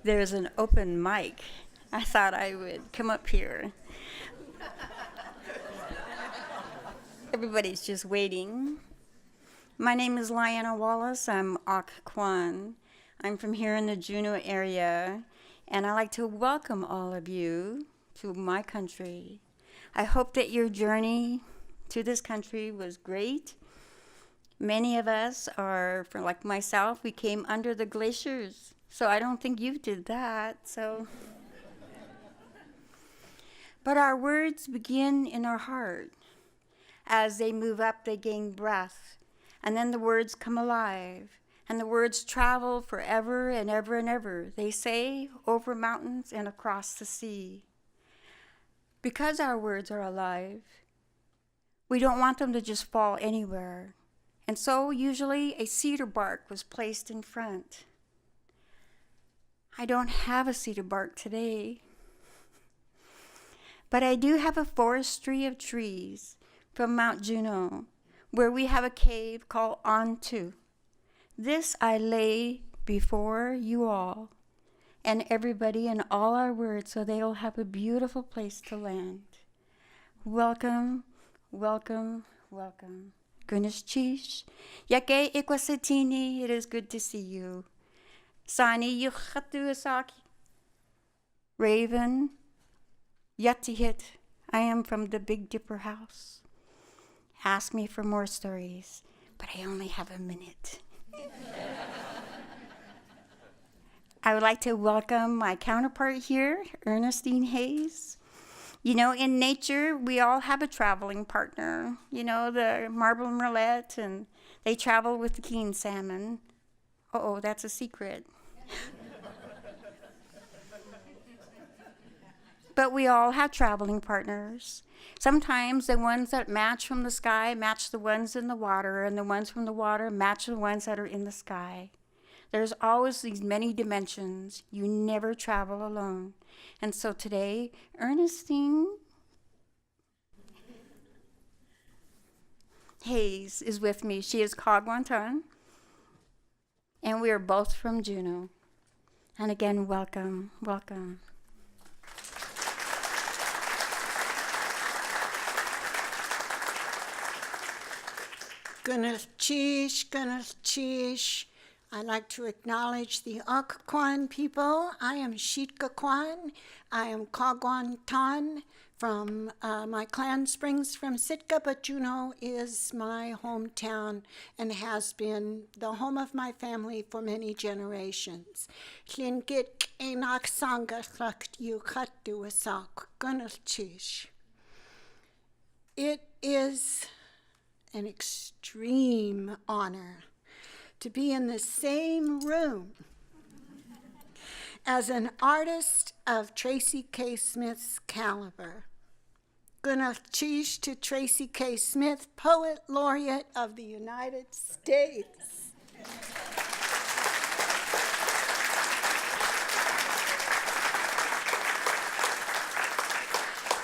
There's an open mic. I thought I would come up here. Everybody's just waiting. My name is Lyanna Wallace. I'm Occoquan. I'm from here in the Juneau area, and I'd like to welcome all of you to my country. I hope that your journey to this country was great. Many of us are, like myself, we came under the glaciers, so I don't think you did that. But our words begin in our heart. As they move up, they gain breath, and then the words come alive, and the words travel forever and ever and ever. They say over mountains and across the sea. Because our words are alive, we don't want them to just fall anywhere. And so usually a cedar bark was placed in front. I don't have a cedar bark today, but I do have a forestry of trees from Mount Juneau, where we have a cave called Onto. This I lay before you all and everybody in all our words, so they'll have a beautiful place to land. Welcome, welcome, welcome. Goodness Chish. Yake Ikwasatini, it is good to see you. Sani Yukhatuasaki. Raven, Yatihit, I am from the Big Dipper house. Ask me for more stories, but I only have a minute. I would like to welcome my counterpart here, Ernestine Hayes. You know, in nature, we all have a traveling partner. You know, the marble and roulette, and they travel with the king salmon. Uh-oh, that's a secret. But we all have traveling partners. Sometimes the ones that match from the sky match the ones in the water, and the ones from the water match the ones that are in the sky. There's always these many dimensions. You never travel alone. And so today, Ernestine Hayes is with me. She is Kagwantan, and we are both from Juneau. And again, welcome, welcome. Gunnar Chish. I'd like to acknowledge the Occoquan people. I am Sheetkaquan. I am Kagwantan from, my clan springs from Sitka, but Juneau is my hometown and has been the home of my family for many generations. It is an extreme honor to be in the same room as an artist of Tracy K. Smith's caliber. Gunnar Chish to Tracy K. Smith, Poet Laureate of the United States.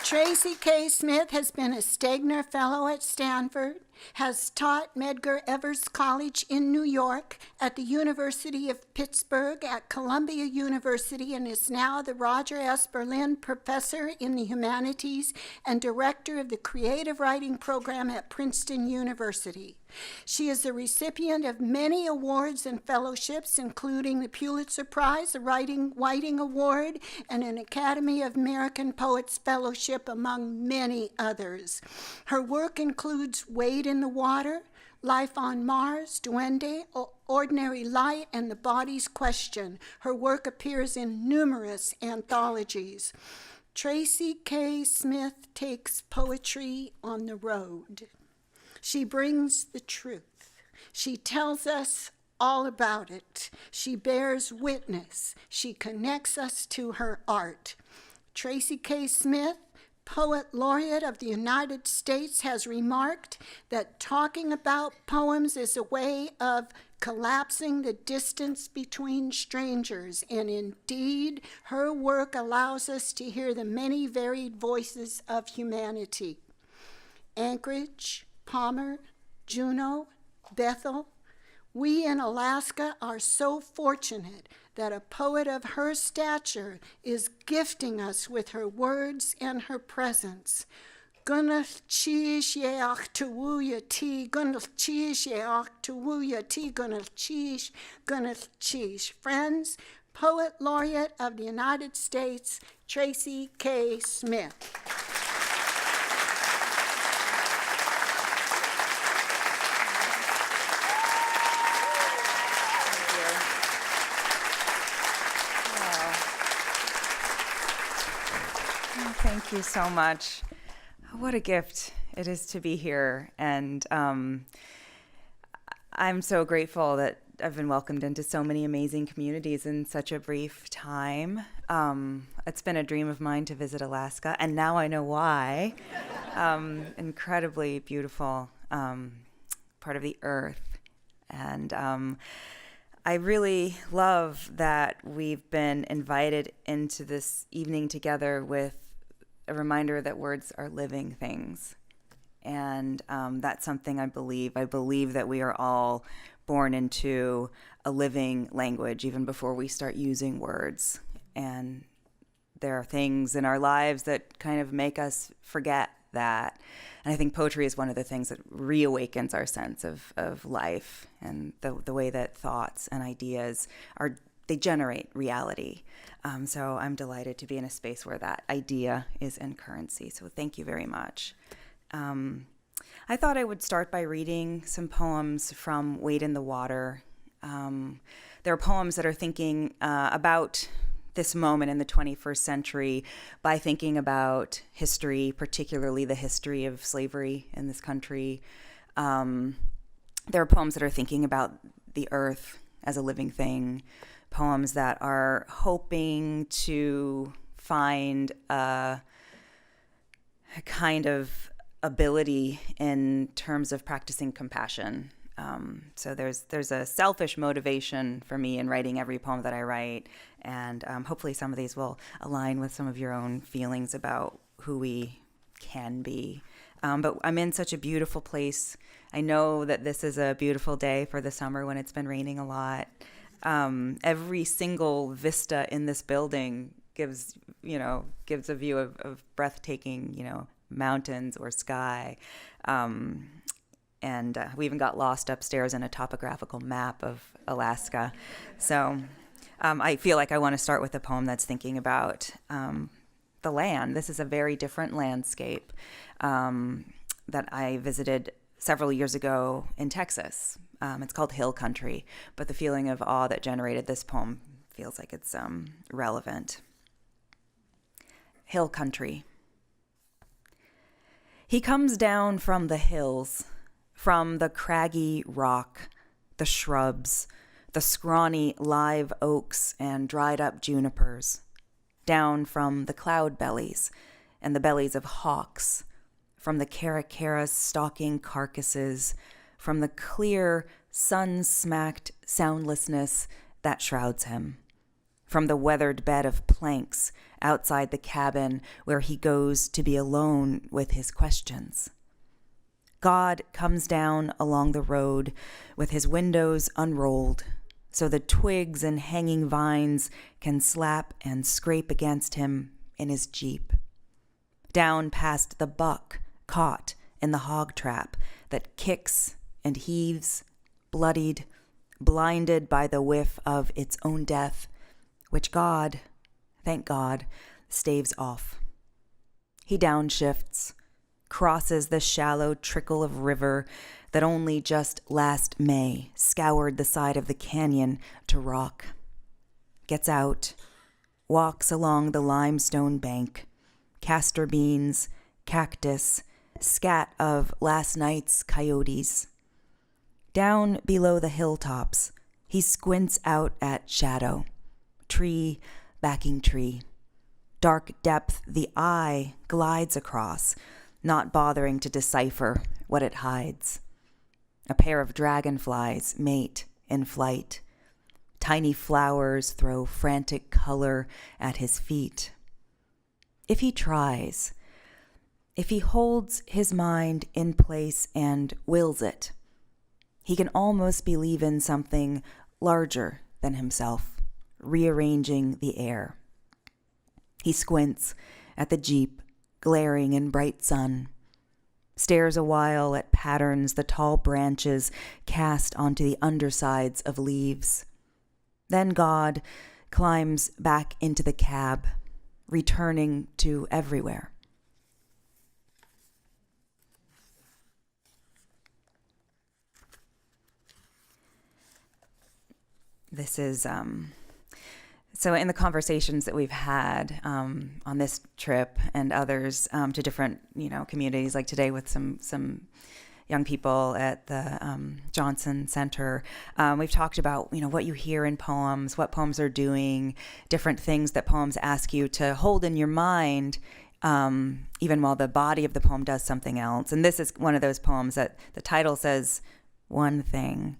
Tracy K. Smith has been a Stegner Fellow at Stanford, has taught Medgar Evers College in New York, at the University of Pittsburgh, at Columbia University, and is now the Roger S. Berlin Professor in the Humanities and Director of the Creative Writing Program at Princeton University. She is the recipient of many awards and fellowships, including the Pulitzer Prize, the Whiting Award, and an Academy of American Poets Fellowship, among many others. Her work includes Wade in the Water, Life on Mars, Duende, Ordinary Light, and The Body's Question. Her work appears in numerous anthologies. Tracy K. Smith takes poetry on the road. She brings the truth. She tells us all about it. She bears witness. She connects us to her art. Tracy K. Smith, Poet Laureate of the United States, has remarked that talking about poems is a way of collapsing the distance between strangers, and indeed, her work allows us to hear the many varied voices of humanity. Anchorage, Palmer, Juneau, Bethel, We in Alaska are so fortunate that a poet of her stature is gifting us with her words and her presence. Gunnach cheese yeach to wooya tea, gunnach cheese yeach to wooya tea, gunnach cheese. Friends, Poet Laureate of the United States, Tracy K. Smith. Thank you so much. What a gift it is to be here. And I'm so grateful that I've been welcomed into so many amazing communities in such a brief time. It's been a dream of mine to visit Alaska, and now I know why. Incredibly beautiful part of the earth. And I really love that we've been invited into this evening together with a reminder that words are living things. And that's something I believe. I believe that we are all born into a living language even before we start using words. And there are things in our lives that kind of make us forget that. And I think poetry is one of the things that reawakens our sense of life and the way that thoughts and ideas they generate reality. So I'm delighted to be in a space where that idea is in currency. So thank you very much. I thought I would start by reading some poems from Wade in the Water. There are poems that are thinking about this moment in the 21st century by thinking about history, particularly the history of slavery in this country. There are poems that are thinking about the earth as a living thing, poems that are hoping to find a kind of ability in terms of practicing compassion. So there's a selfish motivation for me in writing every poem that I write, and hopefully some of these will align with some of your own feelings about who we can be. But I'm in such a beautiful place. I know that this is a beautiful day for the summer when it's been raining a lot. Every single vista in this building gives a view of breathtaking, mountains or sky. And we even got lost upstairs in a topographical map of Alaska. So I feel like I want to start with a poem that's thinking about the land. This is a very different landscape that I visited several years ago in Texas. It's called Hill Country, but the feeling of awe that generated this poem feels like it's relevant. Hill Country. He comes down from the hills, from the craggy rock, the shrubs, the scrawny live oaks and dried up junipers, down from the cloud bellies and the bellies of hawks, from the caracaras stalking carcasses, from the clear, sun-smacked soundlessness that shrouds him, from the weathered bed of planks outside the cabin where he goes to be alone with his questions. God comes down along the road with his windows unrolled, so the twigs and hanging vines can slap and scrape against him in his Jeep. Down past the buck caught in the hog trap that kicks and heaves, bloodied, blinded by the whiff of its own death, which God, thank God, staves off. He downshifts, crosses the shallow trickle of river that only just last May scoured the side of the canyon to rock, gets out, walks along the limestone bank, castor beans, cactus, scat of last night's coyotes. Down below the hilltops, he squints out at shadow, tree backing tree. Dark depth the eye glides across, not bothering to decipher what it hides. A pair of dragonflies mate in flight. Tiny flowers throw frantic color at his feet. If he tries, if he holds his mind in place and wills it, He can almost believe in something larger than himself, rearranging the air. He squints at the jeep, glaring in bright sun, stares a while at patterns the tall branches cast onto the undersides of leaves. Then God climbs back into the cab, returning to everywhere. This is, so in the conversations that we've had on this trip and others to different, communities, like today with some young people at the Johnson Center, we've talked about, what you hear in poems, what poems are doing, different things that poems ask you to hold in your mind, even while the body of the poem does something else. And this is one of those poems that the title says one thing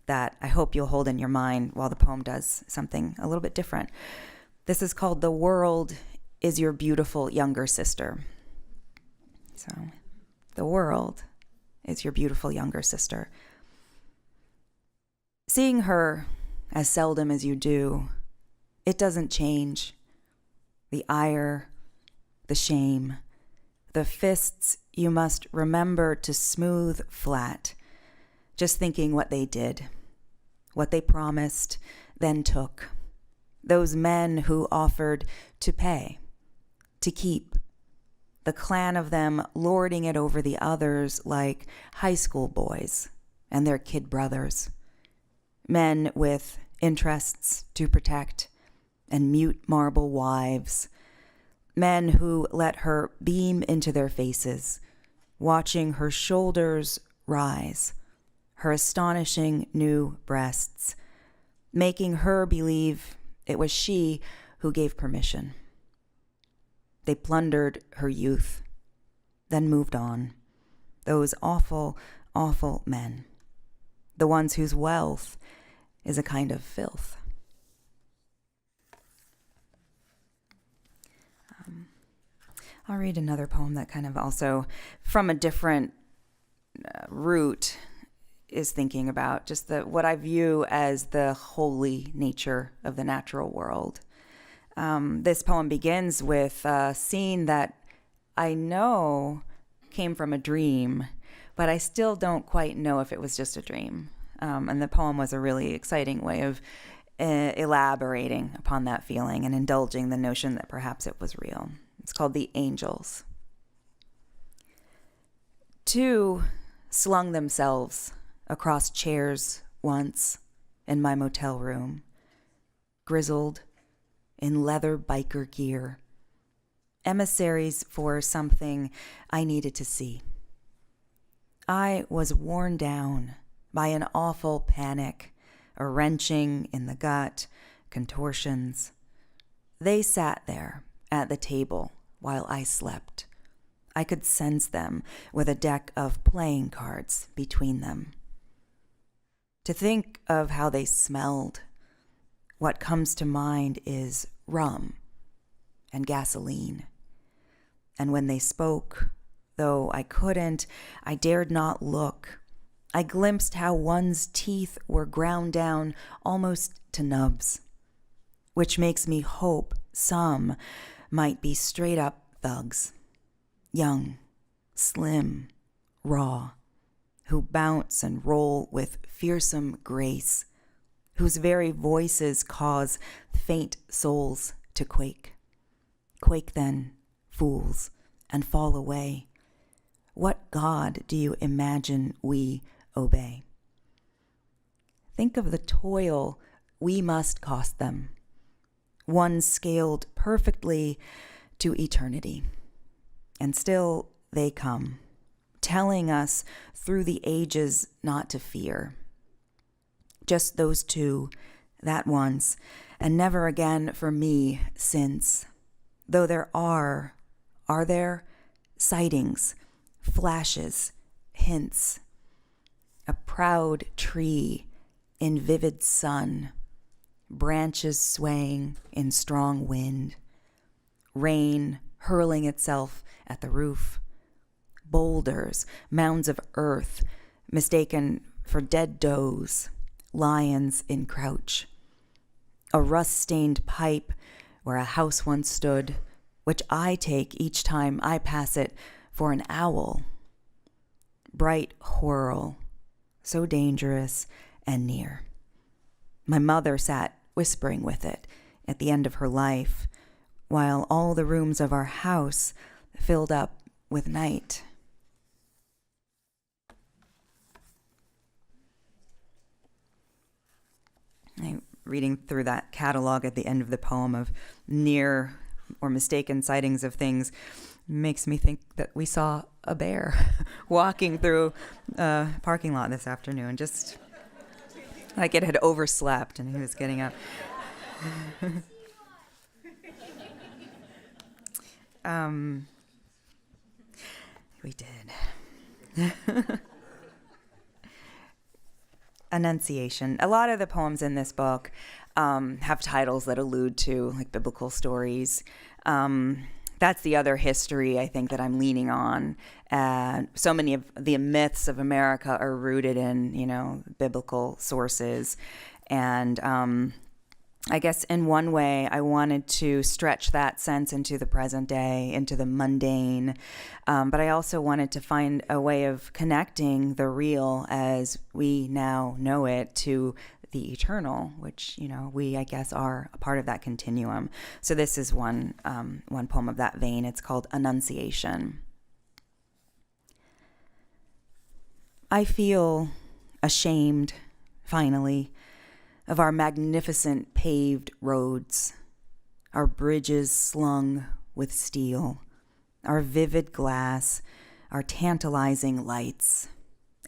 that I hope you'll hold in your mind while the poem does something a little bit different. This is called "The World is Your Beautiful Younger Sister." So, the world is your beautiful younger sister. Seeing her as seldom as you do, it doesn't change. The ire, the shame, the fists you must remember to smooth flat, just thinking what they did, what they promised, then took. Those men who offered to pay, to keep, the clan of them lording it over the others like high school boys and their kid brothers. Men with interests to protect and mute marble wives. Men who let her beam into their faces, watching her shoulders rise, her astonishing new breasts, making her believe it was she who gave permission. They plundered her youth, then moved on. Those awful, awful men, the ones whose wealth is a kind of filth. I'll read another poem that kind of also, from a different route, is thinking about just what I view as the holy nature of the natural world. This poem begins with a scene that I know came from a dream, but I still don't quite know if it was just a dream. And the poem was a really exciting way of elaborating upon that feeling and indulging the notion that perhaps it was real. It's called "The Angels." Two slung themselves across chairs once in my motel room, grizzled in leather biker gear, emissaries for something I needed to see. I was worn down by an awful panic, a wrenching in the gut, contortions. They sat there at the table while I slept. I could sense them with a deck of playing cards between them. To think of how they smelled, what comes to mind is rum and gasoline. And when they spoke, though I couldn't, I dared not look. I glimpsed how one's teeth were ground down almost to nubs, which makes me hope some might be straight up thugs, young, slim, raw, who bounce and roll with fearsome grace, whose very voices cause faint souls to quake. Quake then, fools, and fall away. What God do you imagine we obey? Think of the toil we must cost them, one scaled perfectly to eternity. And still they come, telling us through the ages not to fear. Just those two, that once, and never again for me since. Though there are there sightings, flashes, hints? A proud tree in vivid sun, branches swaying in strong wind, rain hurling itself at the roof, boulders, mounds of earth mistaken for dead does, lions in crouch. A rust-stained pipe where a house once stood, which I take each time I pass it for an owl. Bright whorl, so dangerous and near. My mother sat whispering with it at the end of her life, while all the rooms of our house filled up with night. I'm reading through that catalog at the end of the poem of near or mistaken sightings of things makes me think that we saw a bear walking through a parking lot this afternoon, just like it had overslept and he was getting up. We did. Annunciation. A lot of the poems in this book have titles that allude to like biblical stories. That's the other history I think that I'm leaning on. So many of the myths of America are rooted in, biblical sources. And I guess in one way, I wanted to stretch that sense into the present day, into the mundane. But I also wanted to find a way of connecting the real as we now know it to the eternal, which, we, I guess, are a part of that continuum. So this is one poem of that vein. It's called Annunciation. I feel ashamed, finally, of our magnificent paved roads, our bridges slung with steel, our vivid glass, our tantalizing lights,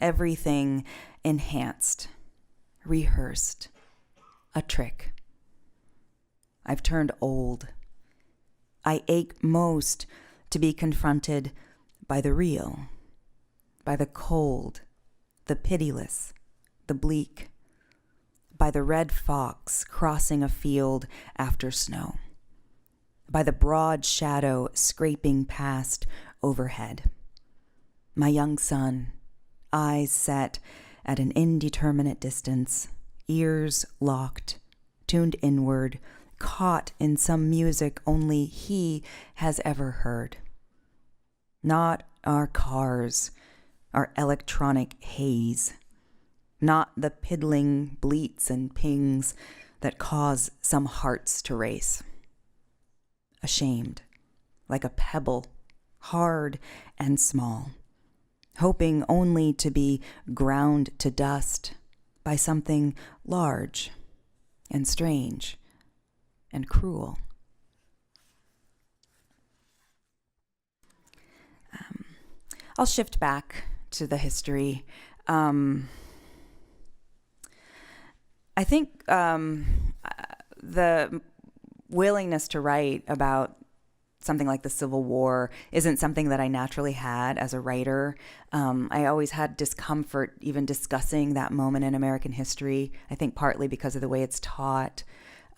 everything enhanced, rehearsed, a trick. I've turned old. I ache most to be confronted by the real, by the cold, the pitiless, the bleak, by the red fox crossing a field after snow, by the broad shadow scraping past overhead. My young son, eyes set at an indeterminate distance, ears locked, tuned inward, caught in some music only he has ever heard. Not our cars, our electronic haze, not the piddling bleats and pings that cause some hearts to race. Ashamed, like a pebble, hard and small, hoping only to be ground to dust by something large and strange and cruel. I'll shift back to the history. I think the willingness to write about something like the Civil War isn't something that I naturally had as a writer. I always had discomfort even discussing that moment in American history, I think partly because of the way it's taught,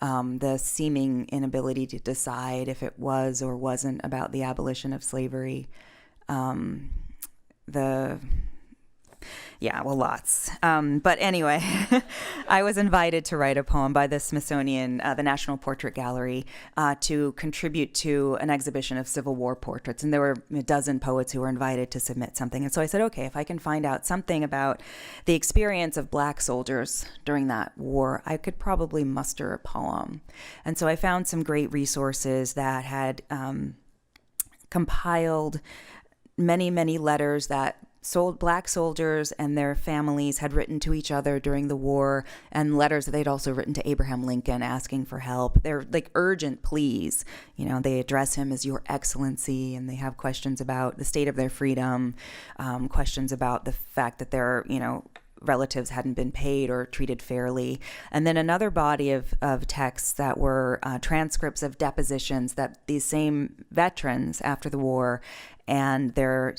the seeming inability to decide if it was or wasn't about the abolition of slavery. Lots. But anyway, I was invited to write a poem by the Smithsonian, the National Portrait Gallery, to contribute to an exhibition of Civil War portraits. And there were a dozen poets who were invited to submit something. And so I said, okay, if I can find out something about the experience of Black soldiers during that war, I could probably muster a poem. And so I found some great resources that had compiled many, many letters that Black soldiers and their families had written to each other during the war, and letters that they'd also written to Abraham Lincoln asking for help. They're like urgent pleas. They address him as Your Excellency, and they have questions about the state of their freedom, questions about the fact that their, relatives hadn't been paid or treated fairly. And then another body of texts that were transcripts of depositions that these same veterans after the war and their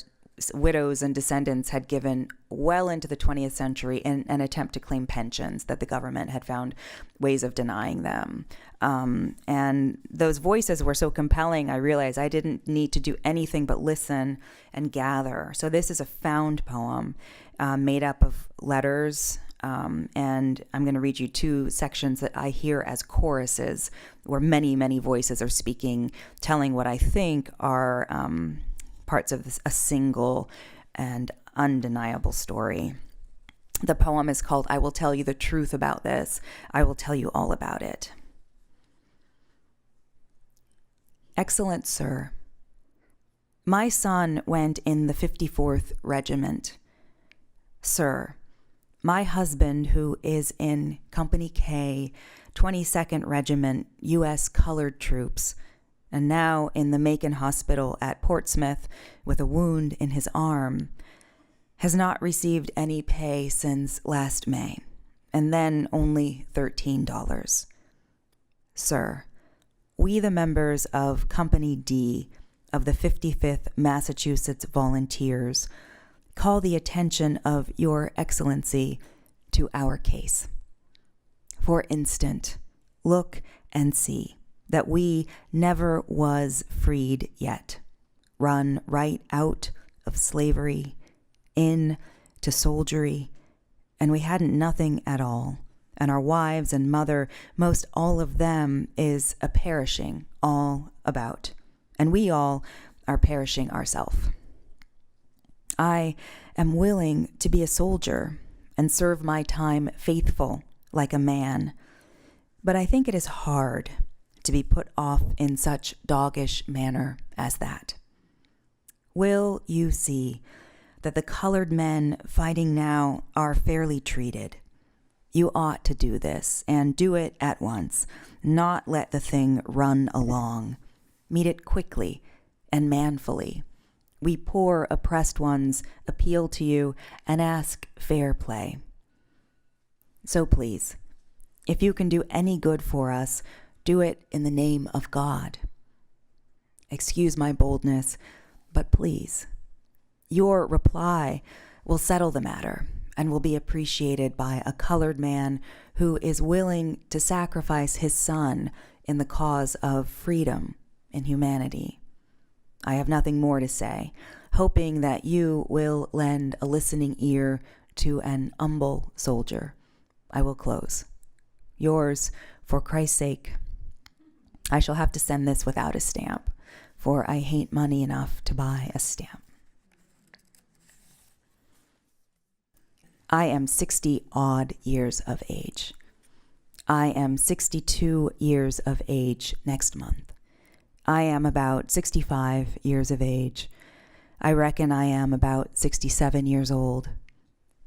widows and descendants had given well into the 20th century in an attempt to claim pensions that the government had found ways of denying them. And those voices were so compelling, I realized I didn't need to do anything but listen and gather. So this is a found poem made up of letters, and I'm going to read you two sections that I hear as choruses, where many, many voices are speaking, telling what I think are parts of a single and undeniable story. The poem is called "I Will Tell You the Truth About This. I Will Tell You All About It." Excellent Sir, my son went in the 54th Regiment. Sir, my husband, who is in Company K, 22nd Regiment, U.S. Colored Troops, and now in the Macon Hospital at Portsmouth with a wound in his arm, has not received any pay since last May, and then only $13. Sir, we, the members of Company D of the 55th Massachusetts Volunteers, call the attention of Your Excellency to our case. For instant, look and see that we never was freed yet, run right out of slavery, in to soldiery, and we hadn't nothing at all, and our wives and mother, most all of them, is a perishing all about, and we all are perishing ourself. I am willing to be a soldier and serve my time faithful like a man, but I think it is hard to be put off in such doggish manner as that. Will you see that the colored men fighting now are fairly treated? You ought to do this, and do it at once, not let the thing run along. Meet it quickly and manfully. We poor oppressed ones appeal to you and ask fair play. So please, if you can do any good for us, do it in the name of God. Excuse my boldness, but please, your reply will settle the matter and will be appreciated by a colored man who is willing to sacrifice his son in the cause of freedom and humanity. I have nothing more to say, hoping that you will lend a listening ear to an humble soldier. I will close. Yours, for Christ's sake. I shall have to send this without a stamp, for I hate money enough to buy a stamp. I am 60-odd years of age. I am 62 years of age next month. I am about 65 years of age. I reckon I am about 67 years old.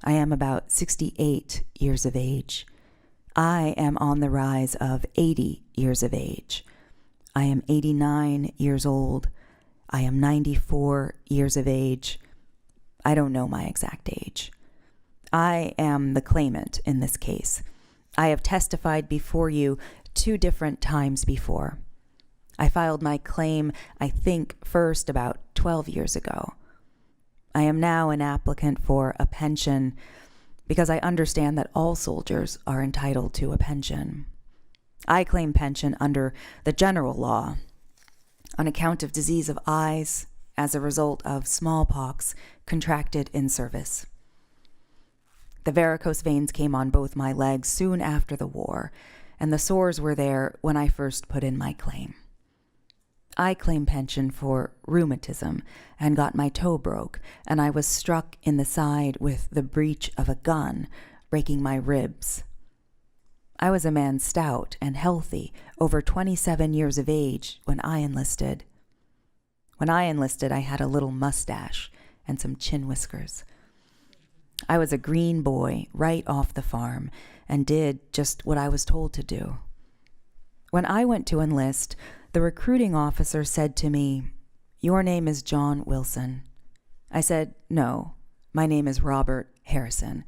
I am about 68 years of age. I am on the rise of 80 years of age. I am 89 years old. I am 94 years of age. I don't know my exact age. I am the claimant in this case. I have testified before you 2 different times before. I filed my claim, I think, first about 12 years ago. I am now an applicant for a pension because I understand that all soldiers are entitled to a pension. I claim pension under the general law on account of disease of eyes as a result of smallpox contracted in service. The varicose veins came on both my legs soon after the war, and the sores were there when I first put in my claim. I claim pension for rheumatism and got my toe broke, and I was struck in the side with the breech of a gun, breaking my ribs. I was a man stout and healthy, over 27 years of age when I enlisted. When I enlisted, I had a little mustache and some chin whiskers. I was a green boy right off the farm and did just what I was told to do. When I went to enlist, the recruiting officer said to me, "Your name is John Wilson." I said, "No, my name is Robert Harrison,"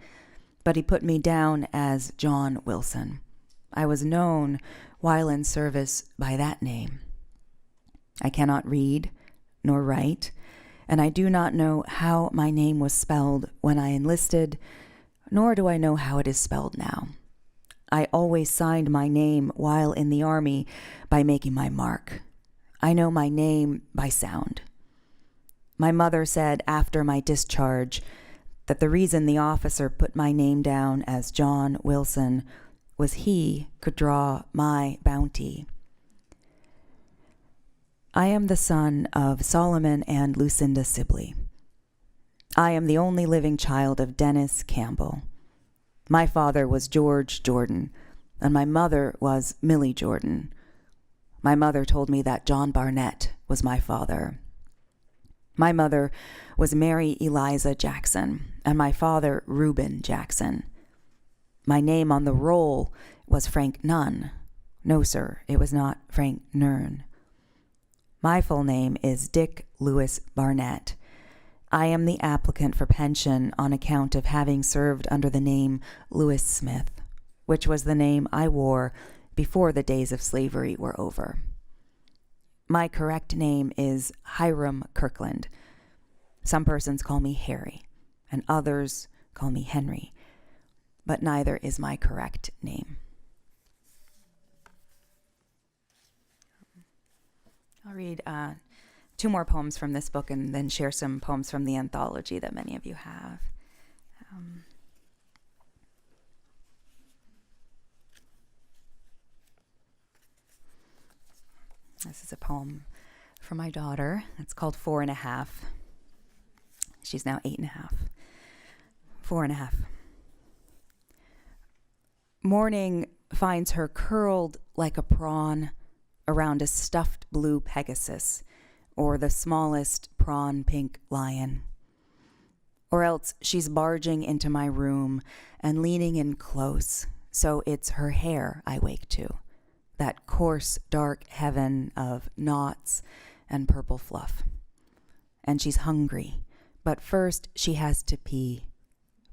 but he put me down as John Wilson. I was known while in service by that name. I cannot read nor write, and I do not know how my name was spelled when I enlisted, nor do I know how it is spelled now. I always signed my name while in the Army by making my mark. I know my name by sound. My mother said after my discharge that the reason the officer put my name down as John Wilson was he could draw my bounty. I am the son of Solomon and Lucinda Sibley. I am the only living child of Dennis Campbell. My father was George Jordan, and my mother was Millie Jordan. My mother told me that John Barnett was my father. My mother was Mary Eliza Jackson, and my father Reuben Jackson. My name on the roll was Frank Nunn. No, sir, it was not Frank Nern. My full name is Dick Lewis Barnett. I am the applicant for pension on account of having served under the name Lewis Smith, which was the name I wore before the days of slavery were over. My correct name is Hiram Kirkland. Some persons call me Harry, and others call me Henry, but neither is my correct name. I'll read 2 more poems from this book and then share some poems from the anthology that many of you have. This is a poem from my daughter. It's called 4.5. She's now 8.5. 4.5. Morning finds her curled like a prawn around a stuffed blue Pegasus, or the smallest prawn pink lion. Or else she's barging into my room and leaning in close, so it's her hair I wake to, that coarse dark heaven of knots and purple fluff. And she's hungry, but first she has to pee.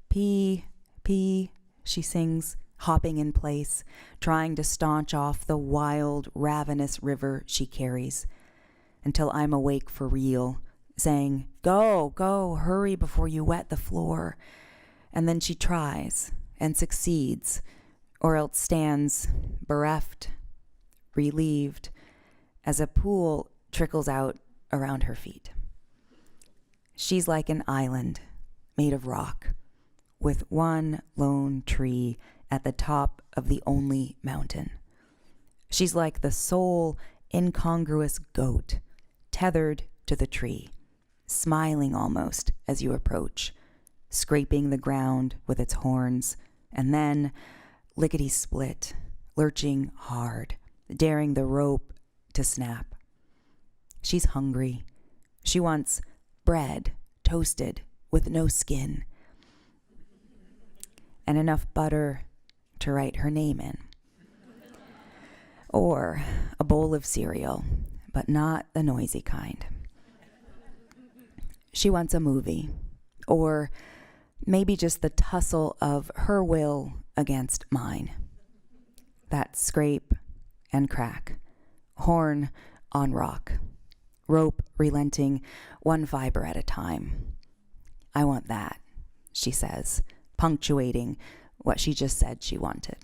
Pee, pee, she sings, hopping in place, trying to staunch off the wild, ravenous river she carries, until I'm awake for real, saying, "Go, go, hurry before you wet the floor." And then she tries and succeeds, or else stands bereft, relieved, as a pool trickles out around her feet. She's like an island made of rock, with one lone tree at the top of the only mountain. She's like the sole incongruous goat tethered to the tree, smiling almost as you approach, scraping the ground with its horns, and then lickety-split, lurching hard, daring the rope to snap. She's hungry. She wants bread toasted with no skin, and enough butter to write her name in. Or a bowl of cereal, but not the noisy kind. She wants a movie, or maybe just the tussle of her will against mine. That scrape and crack, horn on rock, rope relenting one fiber at a time. I want that, she says, punctuating what she just said she wanted.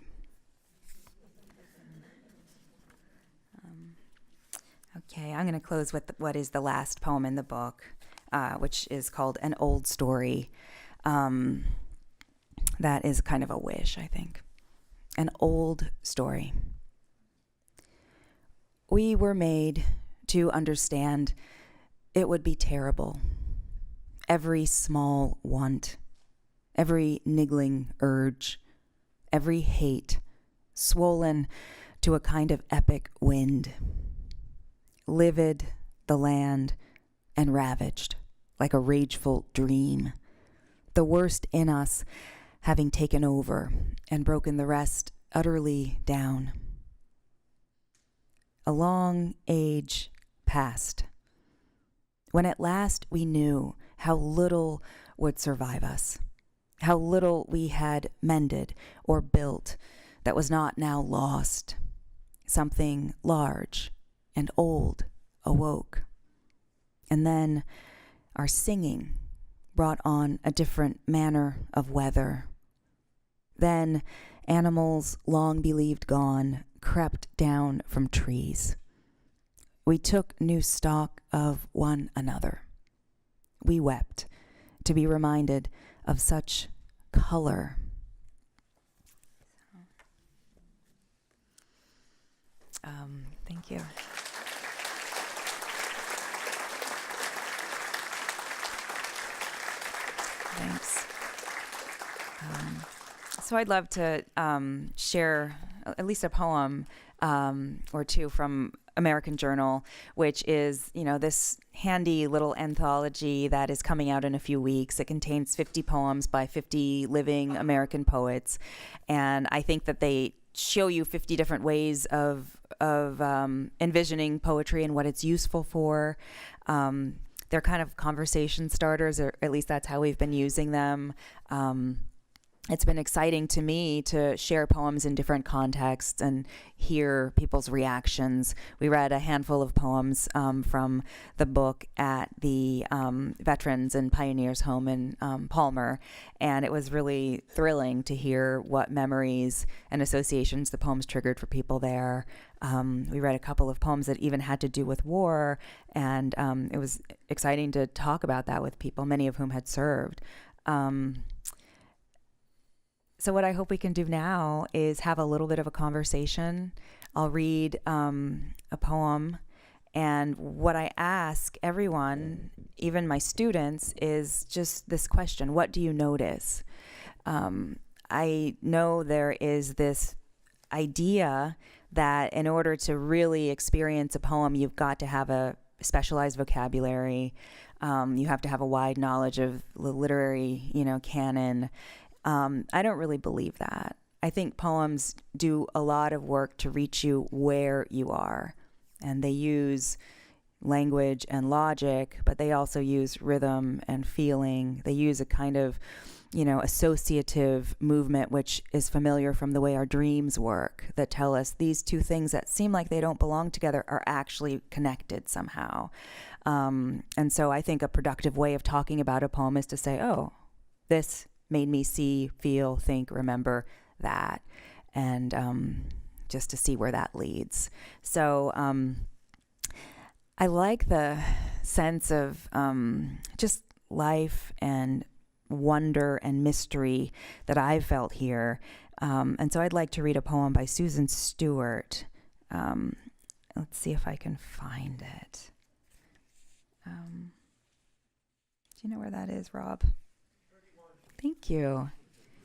Okay, I'm going to close with what is the last poem in the book, which is called An Old Story. That is kind of a wish, I think. An old story. We were made to understand it would be terrible. Every small want, every niggling urge, every hate, swollen to a kind of epic wind. Livid the land and ravaged like a rageful dream. The worst in us having taken over and broken the rest utterly down. A long age passed, when at last we knew how little would survive us, how little we had mended or built that was not now lost. Something large and old awoke. And then our singing brought on a different manner of weather. Then animals long believed gone crept down from trees. We took new stock of one another. We wept to be reminded of such color. Thank you. Thanks. So I'd love to share at least a poem or two from American Journal, which is, this handy little anthology that is coming out in a few weeks. It contains 50 poems by 50 living American poets. And I think that they show you 50 different ways of envisioning poetry and what it's useful for. They're kind of conversation starters, or at least that's how we've been using them. It's been exciting to me to share poems in different contexts and hear people's reactions. We read a handful of poems from the book at the Veterans and Pioneers Home in Palmer, and it was really thrilling to hear what memories and associations the poems triggered for people there. We read a couple of poems that even had to do with war, and it was exciting to talk about that with people, many of whom had served. So what I hope we can do now is have a little bit of a conversation. I'll read a poem, and what I ask everyone, even my students, is just this question: what do you notice? I know there is this idea that in order to really experience a poem, you've got to have a specialized vocabulary. You have to have a wide knowledge of the literary, canon. I don't really believe that. I think poems do a lot of work to reach you where you are. And they use language and logic, but they also use rhythm and feeling. They use a kind of, associative movement, which is familiar from the way our dreams work, that tell us these two things that seem like they don't belong together are actually connected somehow. And so I think a productive way of talking about a poem is to say, oh, this made me see, feel, think, remember that, and just to see where that leads. So I like the sense of just life and wonder and mystery that I've felt here. And so I'd like to read a poem by Susan Stewart. Let's see if I can find it. Do you know where that is, Rob? Thank you.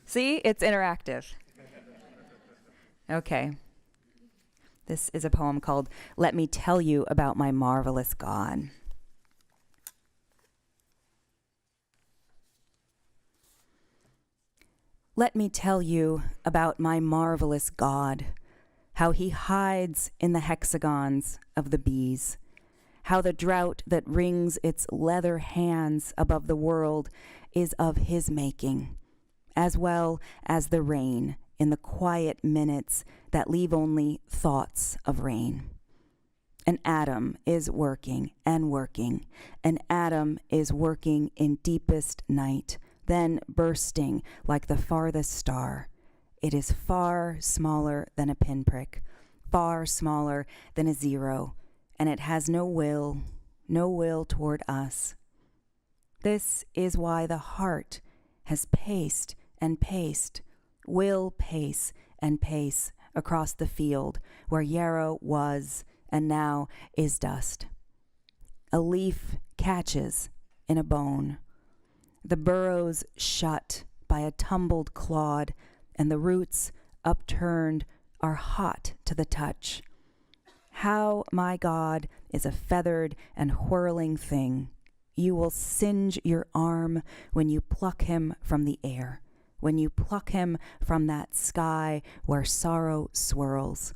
See, it's interactive. Okay. This is a poem called "Let Me Tell You About My Marvelous God." Let me tell you about my marvelous God, how he hides in the hexagons of the bees, how the drought that wrings its leather hands above the world is of his making, as well as the rain in the quiet minutes that leave only thoughts of rain. An atom is working and working. An atom is working in deepest night, then bursting like the farthest star. It is far smaller than a pinprick, far smaller than a zero, and it has no will toward us. This is why the heart has paced and paced, will pace and pace across the field where yarrow was and now is dust. A leaf catches in a bone. The burrows shut by a tumbled clod, and the roots upturned are hot to the touch. How my God is a feathered and whirling thing. You will singe your arm when you pluck him from the air, when you pluck him from that sky where sorrow swirls,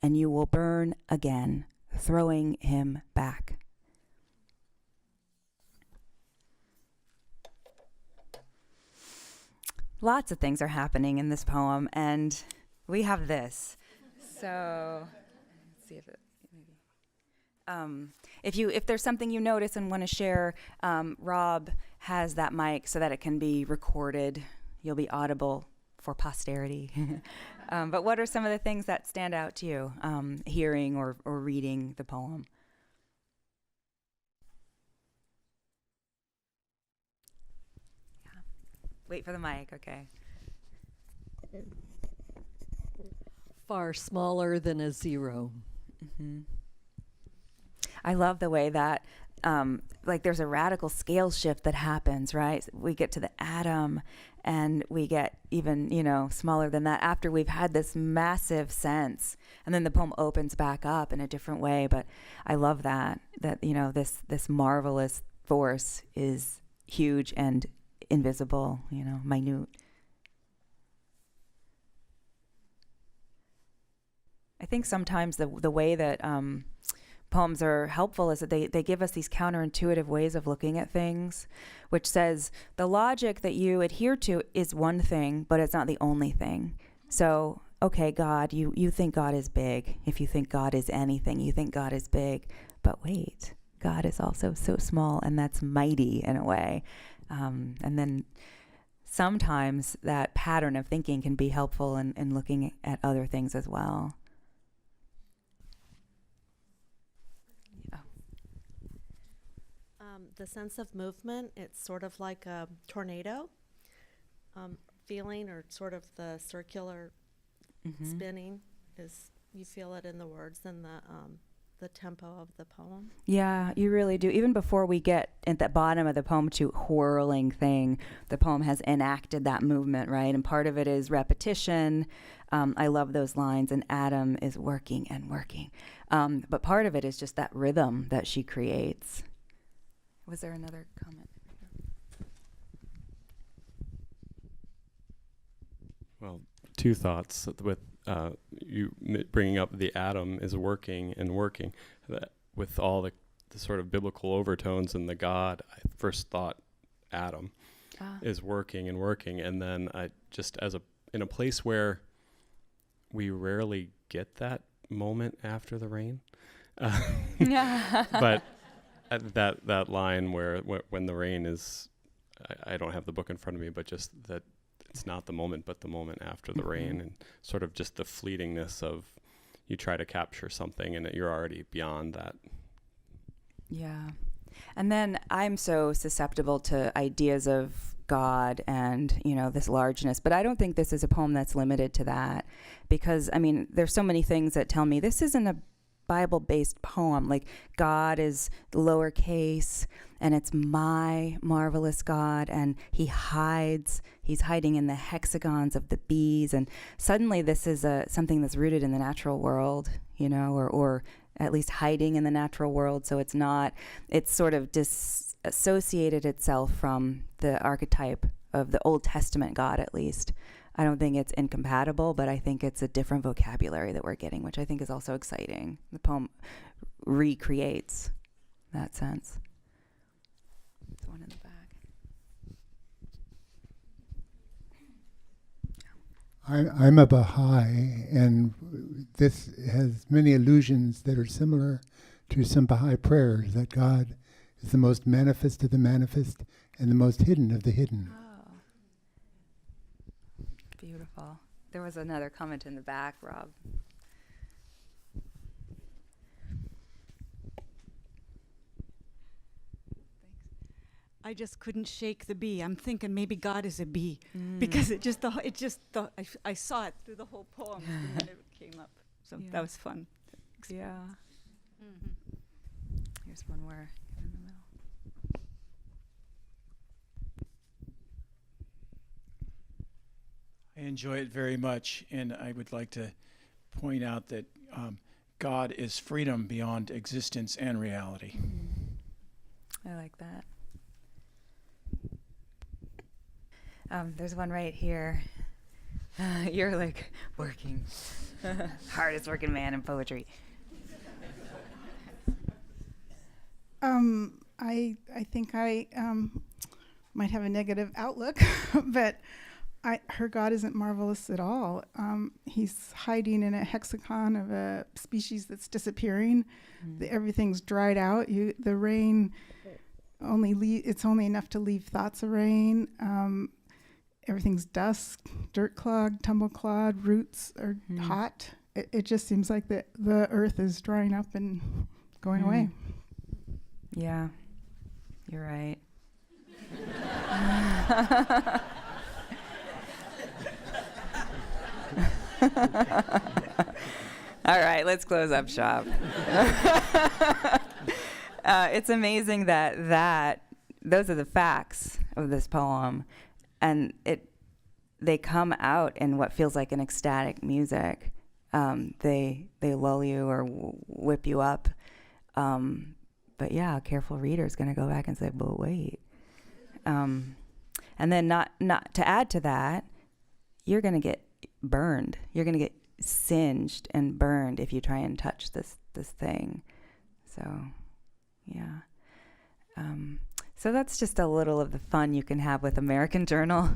and you will burn again, throwing him back. Lots of things are happening in this poem, and we have this. So, let's see if it maybe. If there's something you notice and want to share, Rob has that mic so that it can be recorded. You'll be audible for posterity. But what are some of the things that stand out to you, hearing or reading the poem? Yeah. Wait for the mic, okay. Far smaller than a zero. Mm-hmm. I love the way that there's a radical scale shift that happens, right? We get to the atom and we get even, smaller than that after we've had this massive sense. And then the poem opens back up in a different way. But I love that this marvelous force is huge and invisible, minute. I think sometimes the way that poems are helpful is that they give us these counterintuitive ways of looking at things, which says the logic that you adhere to is one thing, but it's not the only thing. So, okay, God, you think God is big. If you think God is anything, you think God is big. But wait, God is also so small, and that's mighty in a way. And then sometimes that pattern of thinking can be helpful in looking at other things as well. The sense of movement, it's sort of like a tornado feeling, or sort of the circular spinning, is you feel it in the words and the tempo of the poem. Yeah, you really do. Even before we get at the bottom of the poem to whirling thing, the poem has enacted that movement, right? And part of it is repetition. I love those lines, and Adam is working and working. But part of it is just that rhythm that she creates. Was there another comment? Well, two thoughts with you bringing up the atom is working and working. That with all the sort of biblical overtones in the God, I first thought Adam is working and working. And then I just in a place where we rarely get that moment after the rain. But that line where when the rain is, I don't have the book in front of me, but just that it's not the moment, but the moment after the rain, and sort of just the fleetingness of you try to capture something and you're already beyond that. Yeah. And then I'm so susceptible to ideas of God and, this largeness, but I don't think this is a poem that's limited to that, because, there's so many things that tell me this isn't a Bible-based poem. Like, God is lowercase, and it's my marvelous God, and he's hiding in the hexagons of the bees, and suddenly this is something that's rooted in the natural world, or at least hiding in the natural world. So it's sort of disassociated itself from the archetype of the Old Testament God, at least. I don't think it's incompatible, but I think it's a different vocabulary that we're getting, which I think is also exciting. The poem recreates that sense. There's one in the back. I'm a Baha'i, and this has many allusions that are similar to some Baha'i prayers, that God is the most manifest of the manifest and the most hidden of the hidden. Beautiful. There was another comment in the back, Rob. I just couldn't shake the bee. I'm thinking maybe God is a bee because I saw it through the whole poem the minute it came up. So that was fun. Yeah. Mm-hmm. Here's one more in the middle. I enjoy it very much, and I would like to point out that God is freedom beyond existence and reality. I like that. There's one right here. You're like working. Hardest working man in poetry. I think I might have a negative outlook, but her God isn't marvelous at all. He's hiding in a hexagon of a species that's disappearing. Everything's dried out. The rain it's only enough to leave thoughts of rain. Everything's dust, dirt clogged, tumble clod, roots are hot. It just seems like the earth is drying up and going away. Yeah, you're right. All right, let's close up shop. It's amazing that those are the facts of this poem, and they come out in what feels like an ecstatic music. They lull you or whip you up. But yeah, a careful reader is going to go back and say, but wait. And then not to add to that, you're going to get burned. You're going to get singed and burned if you try and touch this thing. So, yeah. So that's just a little of the fun you can have with American Journal.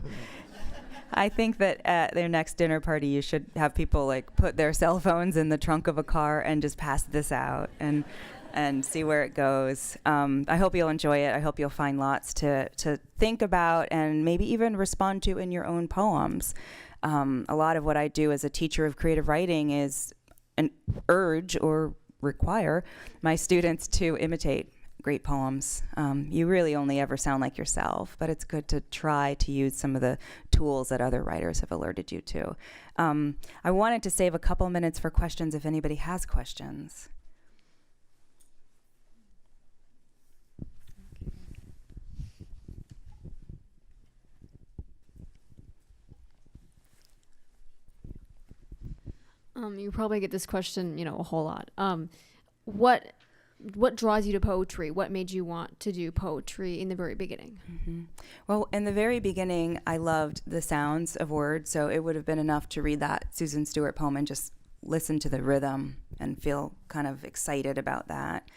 I think that at their next dinner party, you should have people like put their cell phones in the trunk of a car and just pass this out and see where it goes. I hope you'll enjoy it. I hope you'll find lots to think about and maybe even respond to in your own poems. A lot of what I do as a teacher of creative writing is urge or require my students to imitate great poems. You really only ever sound like yourself, but it's good to try to use some of the tools that other writers have alerted you to. I wanted to save a couple minutes for questions if anybody has questions. You probably get this question, a whole lot. What draws you to poetry? What made you want to do poetry in the very beginning? Mm-hmm. Well, in the very beginning, I loved the sounds of words, so it would have been enough to read that Susan Stewart poem and just listen to the rhythm and feel kind of excited about that.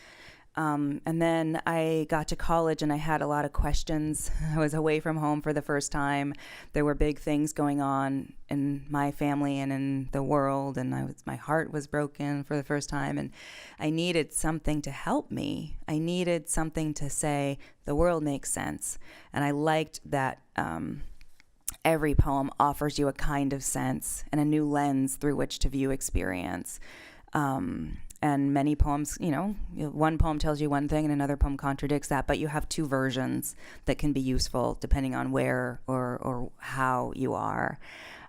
And then I got to college and I had a lot of questions. I was away from home for the first time. There were big things going on in my family and in the world, and my heart was broken for the first time, and I needed something to help me. I needed something to say, the world makes sense. And I liked that every poem offers you a kind of sense and a new lens through which to view experience. And many poems, one poem tells you one thing and another poem contradicts that, but you have two versions that can be useful depending on where or how you are.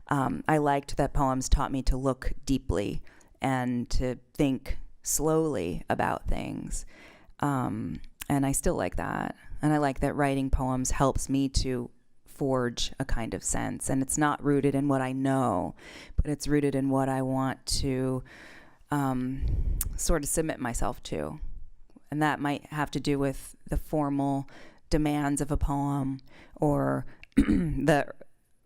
I liked that poems taught me to look deeply and to think slowly about things. And I still like that. And I like that writing poems helps me to forge a kind of sense. And it's not rooted in what I know, but it's rooted in what I want to sort of submit myself to. And that might have to do with the formal demands of a poem or the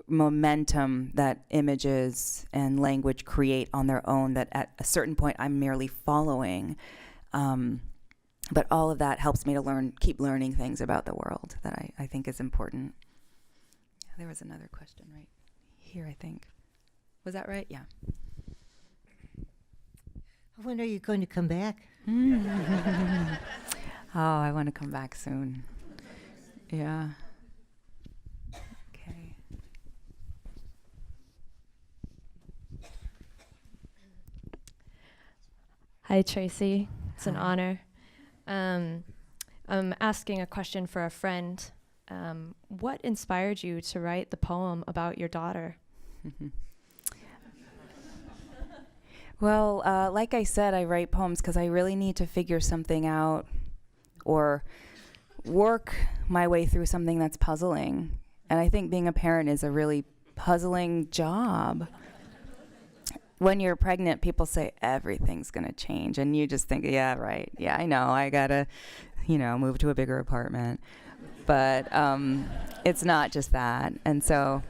momentum that images and language create on their own that at a certain point I'm merely following. But all of that helps me to keep learning things about the world that I think is important. Yeah, there was another question right here, I think. Was that right? Yeah. When are you going to come back? Oh, I want to come back soon. Yeah. Okay. Hi, Tracy. It's an Hi. honor. I'm asking a question for a friend. What inspired you to write the poem about your daughter? Well, like I said, I write poems because I really need to figure something out or work my way through something that's puzzling. And I think being a parent is a really puzzling job. When you're pregnant, people say everything's going to change. And you just think, yeah, right. Yeah, I know. I got to, move to a bigger apartment. But it's not just that. And so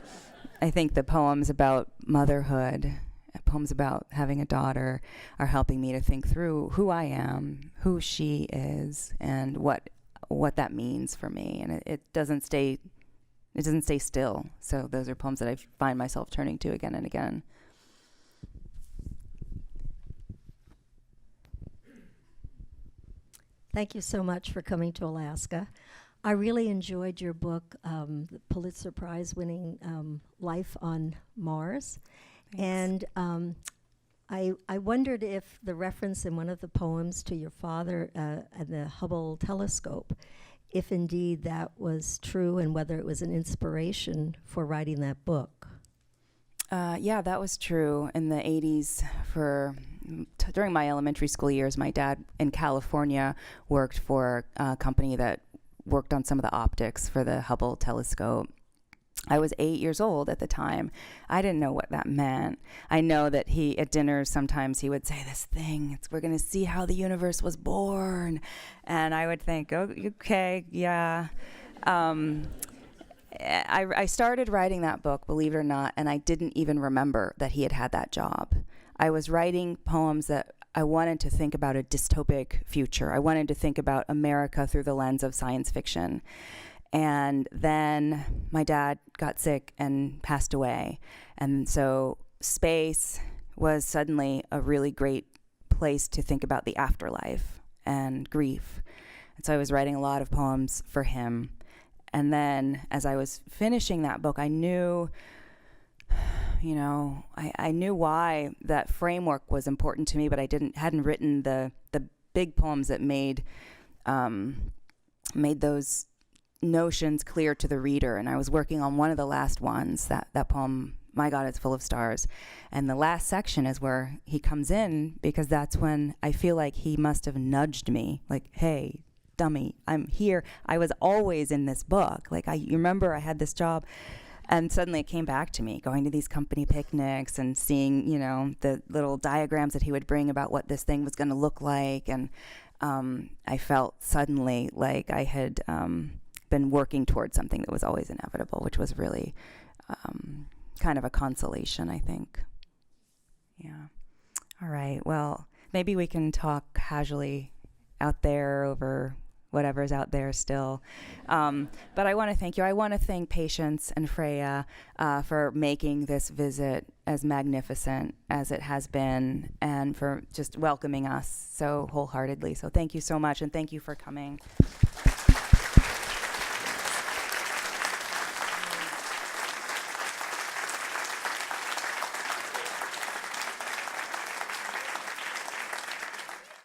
I think the poems about motherhood, poems about having a daughter, are helping me to think through who I am, who she is, and what that means for me. And it doesn't stay still. So those are poems that I find myself turning to again and again. Thank you so much for coming to Alaska. I really enjoyed your book, the Pulitzer Prize winning Life on Mars. Thanks. And I wondered if the reference in one of the poems to your father and the Hubble telescope, if indeed that was true and whether it was an inspiration for writing that book. Yeah, that was true in the 80s. During my elementary school years, my dad in California worked for a company that worked on some of the optics for the Hubble telescope. I was 8 years old at the time. I didn't know what that meant. I know that at dinner sometimes he would say this thing, we're going to see how the universe was born. And I would think, oh, okay, yeah. I started writing that book, believe it or not, and I didn't even remember that he had that job. I was writing poems that I wanted to think about a dystopic future. I wanted to think about America through the lens of science fiction. And then my dad got sick and passed away. And so space was suddenly a really great place to think about the afterlife and grief. And so I was writing a lot of poems for him. And then as I was finishing that book, I knew, I knew why that framework was important to me, but I hadn't written the big poems that made those notions clear to the reader. And I was working on one of the last ones, that poem, My God, It's Full of Stars. And the last section is where he comes in, because that's when I feel like he must have nudged me, like, hey, dummy, I'm here. I was always in this book. Like, you remember I had this job. And suddenly it came back to me, going to these company picnics and seeing, the little diagrams that he would bring about what this thing was going to look like. And I felt suddenly like I had been working towards something that was always inevitable, which was really kind of a consolation, I think. Yeah. All right. Well, maybe we can talk casually out there over whatever's out there still. But I want to thank you. I want to thank Patience and Freya for making this visit as magnificent as it has been, and for just welcoming us so wholeheartedly. So thank you so much, and thank you for coming.